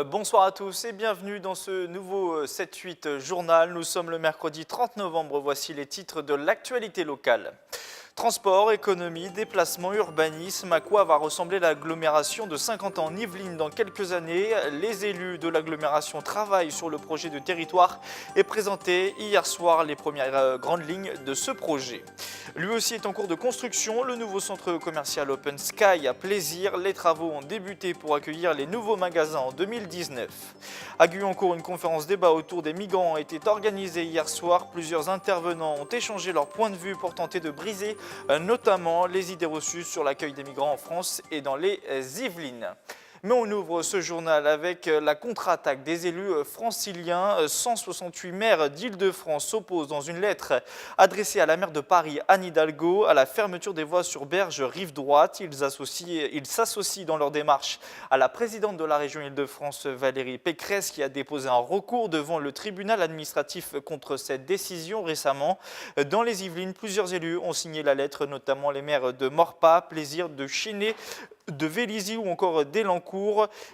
Bonsoir à tous et bienvenue dans ce nouveau 7-8 journal. Nous sommes le mercredi 30 novembre, voici les titres de l'actualité locale. Transport, économie, déplacement, urbanisme, à quoi va ressembler l'agglomération de Saint-Quentin en Yvelines dans quelques années? Les élus de l'agglomération travaillent sur le projet de territoire et présentaient hier soir les premières grandes lignes de ce projet. Lui aussi est en cours de construction, le nouveau centre commercial Open Sky à Plaisir. Les travaux ont débuté pour accueillir les nouveaux magasins en 2019. À Guyancourt, une conférence débat autour des migrants a été organisée hier soir. Plusieurs intervenants ont échangé leur point de vue pour tenter de briser notamment les idées reçues sur l'accueil des migrants en France et dans les Yvelines. Mais on ouvre ce journal avec la contre-attaque des élus franciliens. 168 maires d'Île-de-France s'opposent dans une lettre adressée à la maire de Paris, Anne Hidalgo, à la fermeture des voies sur Berge, rive droite. Ils s'associent dans leur démarche à la présidente de la région Île-de-France, Valérie Pécresse, qui a déposé un recours devant le tribunal administratif contre cette décision récemment. Dans les Yvelines, plusieurs élus ont signé la lettre, notamment les maires de Maurepas, Plaisir, de Chénet, de Vélizy ou encore d'Elancourt.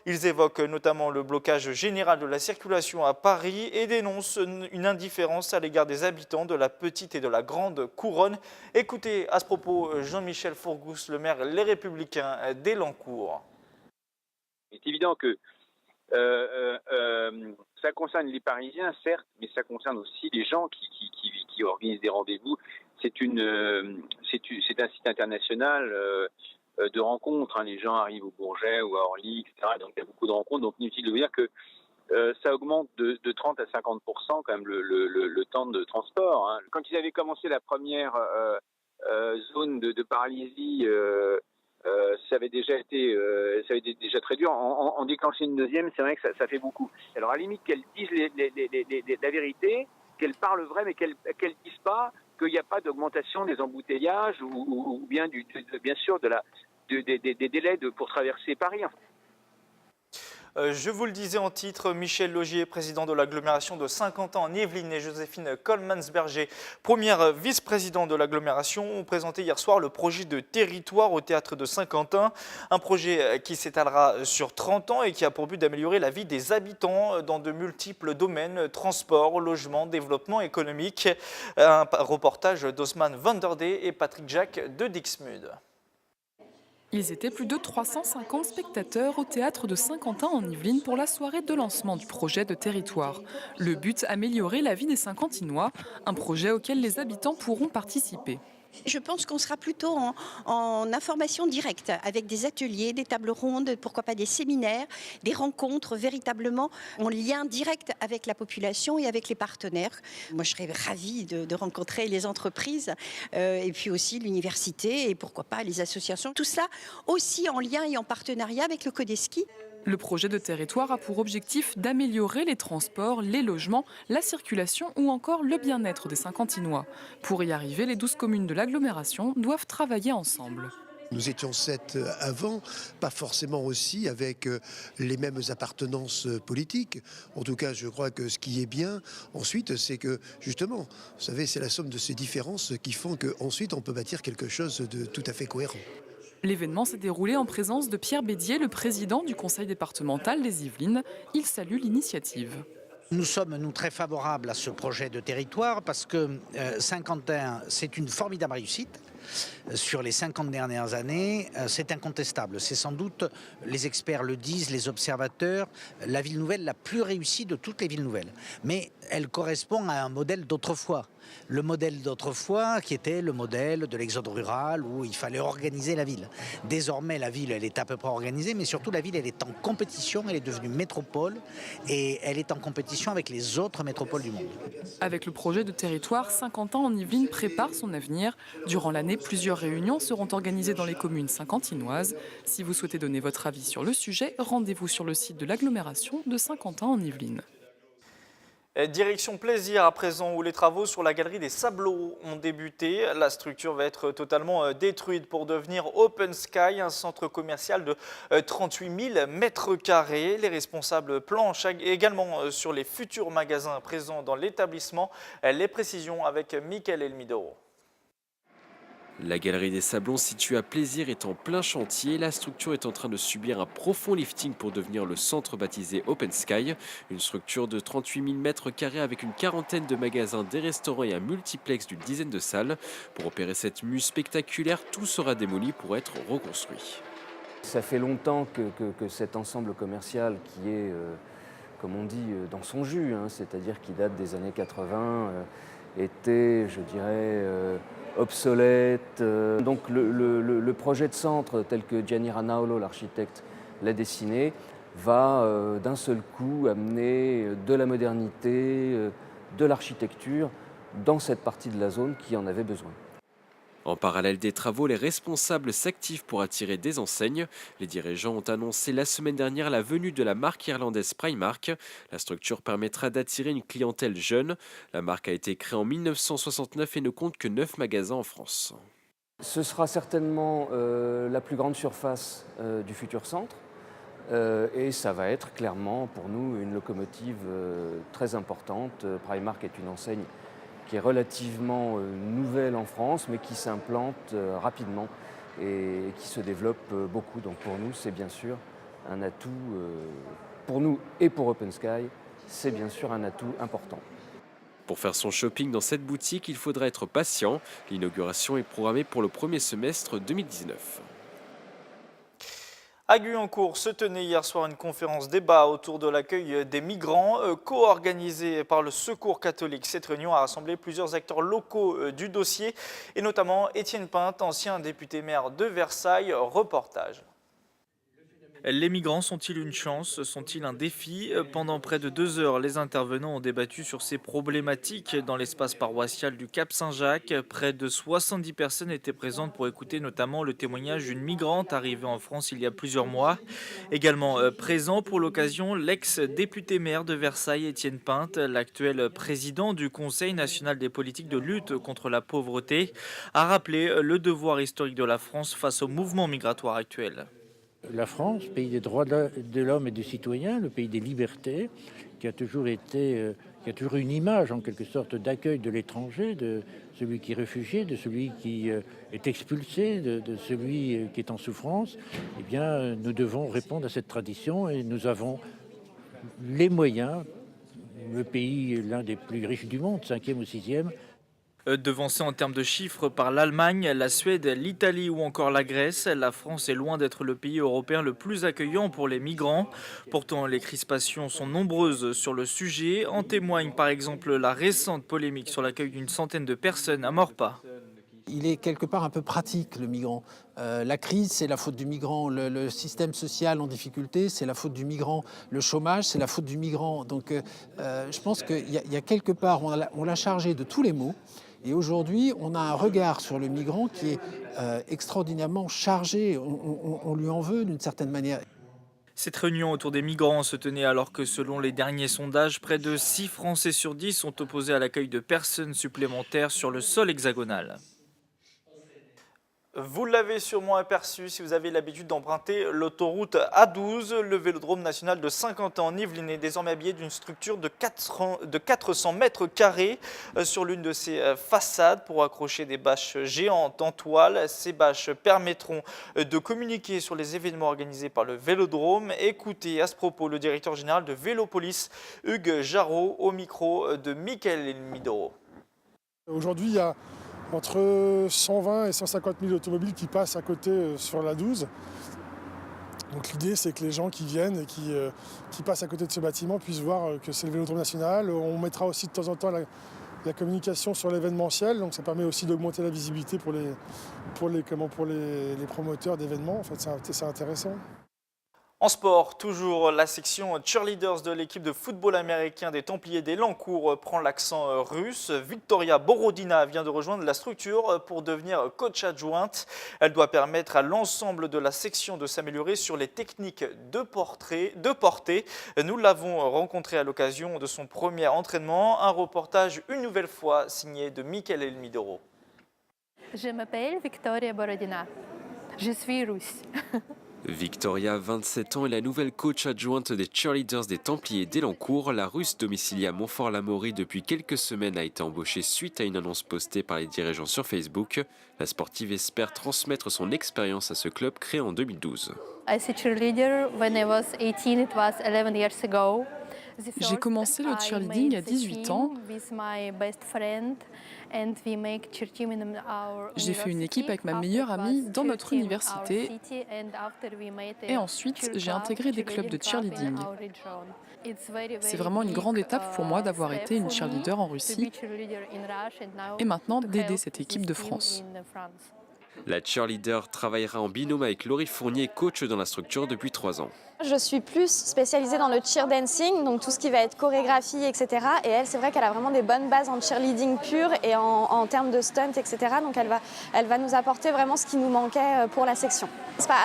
Ils évoquent notamment le blocage général de la circulation à Paris et dénoncent une indifférence à l'égard des habitants de la petite et de la grande couronne. Écoutez à ce propos Jean-Michel Fourgousse, le maire Les Républicains d'Elancourt. Il est évident que ça concerne les Parisiens, certes, mais ça concerne aussi les gens qui organisent des rendez-vous. C'est un site international de rencontres. Les gens arrivent au Bourget ou à Orly, etc. Donc il y a beaucoup de rencontres. Donc inutile de vous dire que ça augmente de 30 à 50% quand même le temps de transport. Quand ils avaient commencé la première zone de paralysie, ça avait déjà très dur. En déclencher une deuxième, c'est vrai que ça fait beaucoup. Alors à la limite qu'elles disent la vérité, qu'elles parlent vrai, mais qu'elles disent pas qu'il n'y a pas d'augmentation des embouteillages ou bien bien sûr des délais pour traverser Paris. Je vous le disais en titre, Michel Laugier, président de l'agglomération de Saint-Quentin en Yvelines, et Joséphine Colmans-Berger, première vice-présidente de l'agglomération, ont présenté hier soir le projet de territoire au théâtre de Saint-Quentin. Un projet qui s'étalera sur 30 ans et qui a pour but d'améliorer la vie des habitants dans de multiples domaines, transport, logement, développement économique. Un reportage d'Osman Vanderdé et Patrick Jacques de Dixmude. Ils étaient plus de 350 spectateurs au théâtre de Saint-Quentin en Yvelines pour la soirée de lancement du projet de territoire. Le but, améliorer la vie des Saint-Quentinois, un projet auquel les habitants pourront participer. Je pense qu'on sera plutôt en information directe, avec des ateliers, des tables rondes, pourquoi pas des séminaires, des rencontres véritablement en lien direct avec la population et avec les partenaires. Moi, je serais ravie de rencontrer les entreprises et puis aussi l'université et pourquoi pas les associations. Tout ça aussi en lien et en partenariat avec le Codeski. Le projet de territoire a pour objectif d'améliorer les transports, les logements, la circulation ou encore le bien-être des Saint-Quentinois. Pour y arriver, les 12 communes de l'agglomération doivent travailler ensemble. Nous étions 7 avant, pas forcément aussi avec les mêmes appartenances politiques. En tout cas, je crois que ce qui est bien ensuite, c'est que justement, vous savez, c'est la somme de ces différences qui font qu'ensuite on peut bâtir quelque chose de tout à fait cohérent. L'événement s'est déroulé en présence de Pierre Bédier, le président du conseil départemental des Yvelines. Il salue l'initiative. Nous sommes très favorables à ce projet de territoire parce que Saint-Quentin, c'est une formidable réussite. Sur les 50 dernières années, c'est incontestable. C'est sans doute, les experts le disent, les observateurs, la ville nouvelle la plus réussie de toutes les villes nouvelles. Mais elle correspond à un modèle d'autrefois. Le modèle d'autrefois qui était le modèle de l'exode rural où il fallait organiser la ville. Désormais, la ville, elle est à peu près organisée, mais surtout la ville, elle est en compétition, elle est devenue métropole et elle est en compétition avec les autres métropoles du monde. Avec le projet de territoire, Saint-Quentin en Yvelines prépare son avenir. Durant l'année, plusieurs réunions seront organisées dans les communes saint-quentinoises. Si vous souhaitez donner votre avis sur le sujet, rendez-vous sur le site de l'agglomération de Saint-Quentin en Yvelines. Direction Plaisir à présent, où les travaux sur la galerie des Sablons ont débuté. La structure va être totalement détruite pour devenir Open Sky, un centre commercial de 38 000 mètres carrés. Les responsables planchent également sur les futurs magasins présents dans l'établissement. Les précisions avec Mickaël Elmidoro. La galerie des Sablons située à Plaisir est en plein chantier. La structure est en train de subir un profond lifting pour devenir le centre baptisé Open Sky. Une structure de 38 000 mètres carrés avec une quarantaine de magasins, des restaurants et un multiplex d'une dizaine de salles. Pour opérer cette mue spectaculaire, tout sera démoli pour être reconstruit. Ça fait longtemps que cet ensemble commercial qui est, comme on dit, dans son jus, hein, c'est-à-dire qui date des années 80, était, je dirais, obsolète. Donc le projet de centre tel que Gianni Ranaulo, l'architecte, l'a dessiné, va d'un seul coup amener de la modernité, de l'architecture dans cette partie de la zone qui en avait besoin. En parallèle des travaux, les responsables s'activent pour attirer des enseignes. Les dirigeants ont annoncé la semaine dernière la venue de la marque irlandaise Primark. La structure permettra d'attirer une clientèle jeune. La marque a été créée en 1969 et ne compte que 9 magasins en France. Ce sera certainement la plus grande surface du futur centre. Et ça va être clairement pour nous une locomotive très importante. Primark est une enseigne qui est relativement nouvelle en France, mais qui s'implante rapidement et qui se développe beaucoup. Donc pour nous, c'est bien sûr un atout, pour nous et pour Open Sky, c'est bien sûr un atout important. Pour faire son shopping dans cette boutique, il faudra être patient. L'inauguration est programmée pour le premier semestre 2019. À Guyancourt se tenait hier soir une conférence débat autour de l'accueil des migrants co-organisée par le Secours catholique. Cette réunion a rassemblé plusieurs acteurs locaux du dossier et notamment Étienne Pinte, ancien député maire de Versailles. Reportage. Les migrants sont-ils une chance? Sont-ils un défi? Pendant près de 2 heures, les intervenants ont débattu sur ces problématiques dans l'espace paroissial du Cap Saint-Jacques. Près de 70 personnes étaient présentes pour écouter notamment le témoignage d'une migrante arrivée en France il y a plusieurs mois. Également présent pour l'occasion, l'ex-député maire de Versailles, Étienne Pinte, l'actuel président du Conseil national des politiques de lutte contre la pauvreté, a rappelé le devoir historique de la France face au mouvement migratoire actuel. La France, pays des droits de l'homme et du citoyen, le pays des libertés, qui a toujours été, qui a toujours une image en quelque sorte d'accueil de l'étranger, de celui qui est réfugié, de celui qui est expulsé, de celui qui est en souffrance. Eh bien, nous devons répondre à cette tradition et nous avons les moyens. Le pays, l'un des plus riches du monde, 5e ou 6e. Devancé en termes de chiffres par l'Allemagne, la Suède, l'Italie ou encore la Grèce, la France est loin d'être le pays européen le plus accueillant pour les migrants. Pourtant, les crispations sont nombreuses sur le sujet. En témoigne par exemple la récente polémique sur l'accueil d'une centaine de personnes à Maurepas. Il est quelque part un peu pratique, le migrant. La crise, c'est la faute du migrant. Le système social en difficulté, c'est la faute du migrant. Le chômage, c'est la faute du migrant. Donc je pense qu'il y a quelque part, on l'a chargé de tous les maux. Et aujourd'hui, on a un regard sur le migrant qui est extraordinairement chargé. On lui en veut d'une certaine manière. Cette réunion autour des migrants se tenait alors que selon les derniers sondages, près de 6 Français sur 10 sont opposés à l'accueil de personnes supplémentaires sur le sol hexagonal. Vous l'avez sûrement aperçu si vous avez l'habitude d'emprunter l'autoroute A12. Le Vélodrome national de Saint-Quentin en Yvelines est désormais habillé d'une structure de 400 mètres carrés sur l'une de ses façades pour accrocher des bâches géantes en toile. Ces bâches permettront de communiquer sur les événements organisés par le Vélodrome. Écoutez à ce propos le directeur général de Vélopolis, Hugues Jarraud, au micro de Michael Midoro. Aujourd'hui, il y a entre 120 et 150 000 automobiles qui passent à côté sur la 12. Donc l'idée, c'est que les gens qui viennent et qui passent à côté de ce bâtiment puissent voir que c'est le Vélodrome national. On mettra aussi de temps en temps la communication sur l'événementiel, donc ça permet aussi d'augmenter la visibilité pour les promoteurs d'événements. En fait, c'est intéressant. En sport, toujours la section cheerleaders de l'équipe de football américain des Templiers d'Elancourt prend l'accent russe. Victoria Borodina vient de rejoindre la structure pour devenir coach adjointe. Elle doit permettre à l'ensemble de la section de s'améliorer sur les techniques de portée. Nous l'avons rencontrée à l'occasion de son premier entraînement. Un reportage une nouvelle fois signé de Michael Elmidoro. Je m'appelle Victoria Borodina. Je suis russe. Victoria, 27 ans, est la nouvelle coach adjointe des cheerleaders des Templiers d'Elancourt. La Russe domiciliée à Montfort-l'Amaury depuis quelques semaines a été embauchée suite à une annonce postée par les dirigeants sur Facebook. La sportive espère transmettre son expérience à ce club créé en 2012. J'ai commencé le cheerleading à 18 ans. J'ai fait une équipe avec ma meilleure amie dans notre université et ensuite j'ai intégré des clubs de cheerleading. C'est vraiment une grande étape pour moi d'avoir été une cheerleader en Russie et maintenant d'aider cette équipe de France. La cheerleader travaillera en binôme avec Laurie Fournier, coach dans la structure depuis 3 ans. Je suis plus spécialisée dans le cheer dancing, donc tout ce qui va être chorégraphie, etc. Et elle, c'est vrai qu'elle a vraiment des bonnes bases en cheerleading pur et en termes de stunts, etc. Donc elle va nous apporter vraiment ce qui nous manquait pour la section.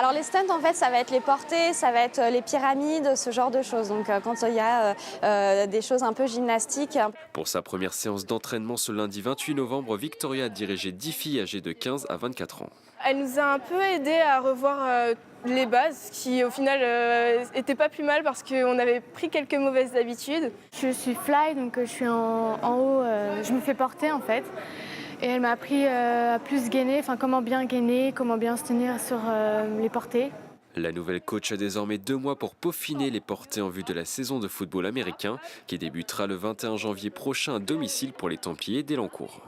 Alors les stunts, en fait, ça va être les portées, ça va être les pyramides, ce genre de choses. Donc quand il y a des choses un peu gymnastiques. Pour sa première séance d'entraînement ce lundi 28 novembre, Victoria a dirigé 10 filles âgées de 15 à 24 ans. Elle nous a un peu aidé à revoir les bases qui au final étaient pas plus mal parce qu'on avait pris quelques mauvaises habitudes. Je suis fly, donc je suis en haut, je me fais porter en fait. Et elle m'a appris à plus gainer, enfin comment bien gainer, comment bien se tenir sur les portées. La nouvelle coach a désormais 2 mois pour peaufiner les portées en vue de la saison de football américain qui débutera le 21 janvier prochain à domicile pour les Templiers d'Elancourt.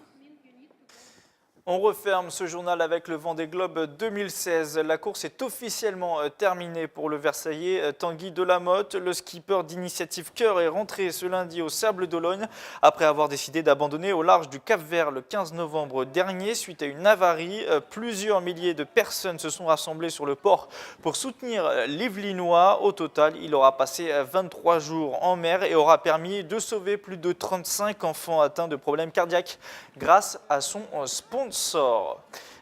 On referme ce journal avec le Vendée Globe 2016. La course est officiellement terminée pour le Versaillais. Tanguy Delamotte, le skipper d'Initiative Cœur, est rentré ce lundi au Sable d'Olonne après avoir décidé d'abandonner au large du Cap-Vert le 15 novembre dernier suite à une avarie. Plusieurs milliers de personnes se sont rassemblées sur le port pour soutenir l'Yvelinois. Au total, il aura passé 23 jours en mer et aura permis de sauver plus de 35 enfants atteints de problèmes cardiaques grâce à son sponsor.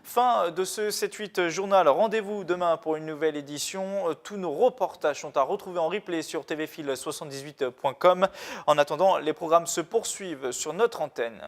Fin de ce 7-8 journal. Rendez-vous demain pour une nouvelle édition. Tous nos reportages sont à retrouver en replay sur tvfil78.com. En attendant, les programmes se poursuivent sur notre antenne.